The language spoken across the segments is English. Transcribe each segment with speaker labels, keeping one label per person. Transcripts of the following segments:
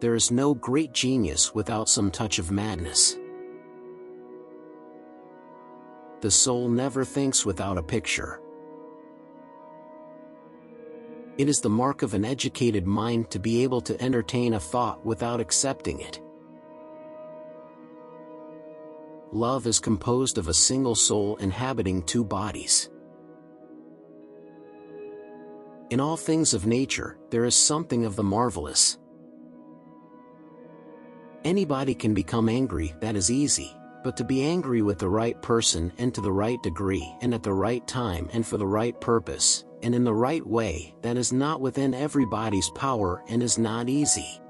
Speaker 1: there is no great genius without some touch of madness. The soul never thinks without a picture. It is the mark of an educated mind to be able to entertain a thought without accepting it. Love is composed of a single soul inhabiting two bodies. In all things of nature, there is something of the marvelous. Anybody can become angry, that is easy, but to be angry with the right person and to the right degree and at the right time and for the right purpose, and in the right way, that is not within everybody's power and is not easy.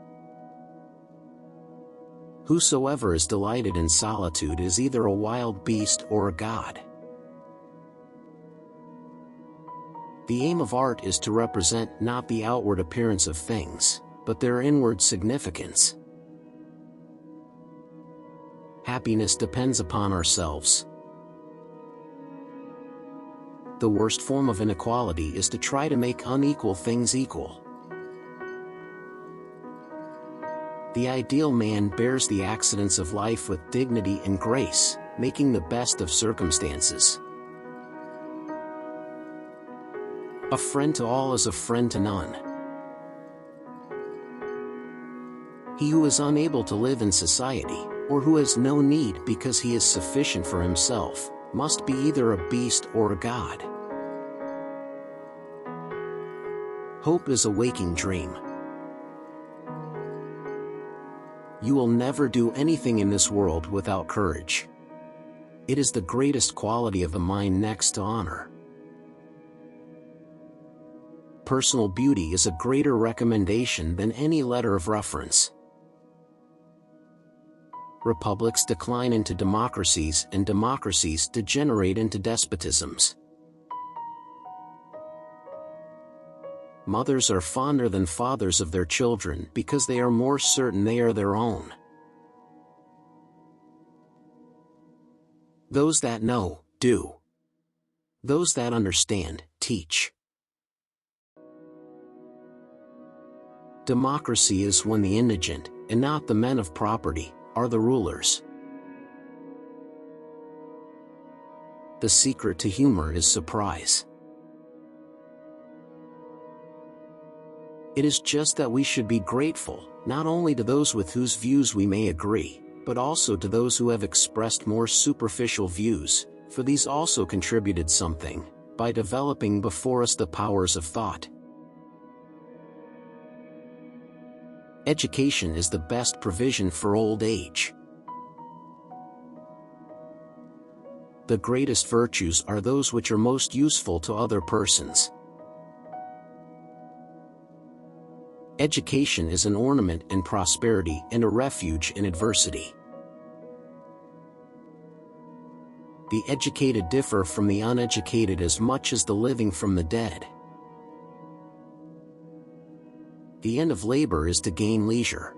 Speaker 1: Whosoever is delighted in solitude is either a wild beast or a god. The aim of art is to represent not the outward appearance of things, but their inward significance. Happiness depends upon ourselves. The worst form of inequality is to try to make unequal things equal. The ideal man bears the accidents of life with dignity and grace, making the best of circumstances. A friend to all is a friend to none. He who is unable to live in society, or who has no need because he is sufficient for himself, must be either a beast or a god. Hope is a waking dream. You will never do anything in this world without courage. It is the greatest quality of the mind next to honor. Personal beauty is a greater recommendation than any letter of reference. Republics decline into democracies and democracies degenerate into despotisms. Mothers are fonder than fathers of their children because they are more certain they are their own. Those that know, do. Those that understand, teach. Democracy is when the indigent, and not the men of property, are the rulers. The secret to humor is surprise. It is just that we should be grateful, not only to those with whose views we may agree, but also to those who have expressed more superficial views, for these also contributed something, by developing before us the powers of thought. Education is the best provision for old age. The greatest virtues are those which are most useful to other persons. Education is an ornament in prosperity and a refuge in adversity. The educated differ from the uneducated as much as the living from the dead. The end of labor is to gain leisure.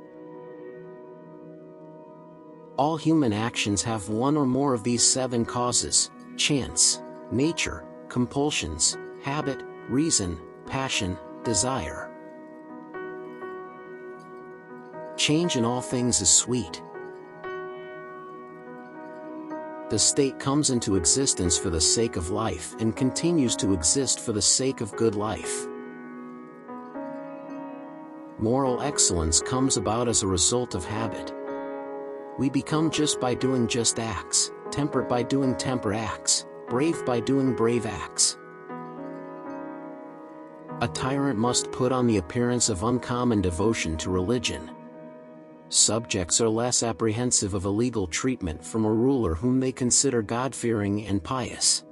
Speaker 1: All human actions have one or more of these 7 causes: chance, nature, compulsions, habit, reason, passion, desire. Change in all things is sweet. The state comes into existence for the sake of life and continues to exist for the sake of good life. Moral excellence comes about as a result of habit. We become just by doing just acts, temperate by doing temperate acts, brave by doing brave acts. A tyrant must put on the appearance of uncommon devotion to religion. Subjects are less apprehensive of illegal treatment from a ruler whom they consider God-fearing and pious.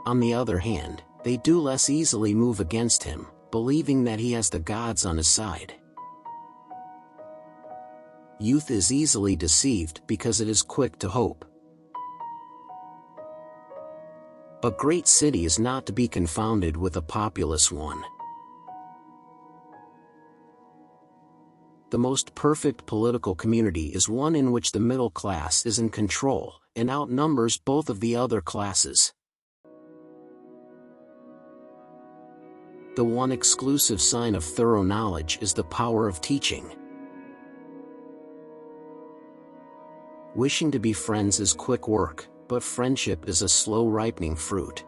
Speaker 1: On the other hand, they do less easily move against him, believing that he has the gods on his side. Youth is easily deceived because it is quick to hope. A great city is not to be confounded with a populous one. The most perfect political community is one in which the middle class is in control and outnumbers both of the other classes. The one exclusive sign of thorough knowledge is the power of teaching. Wishing to be friends is quick work, but friendship is a slow ripening fruit.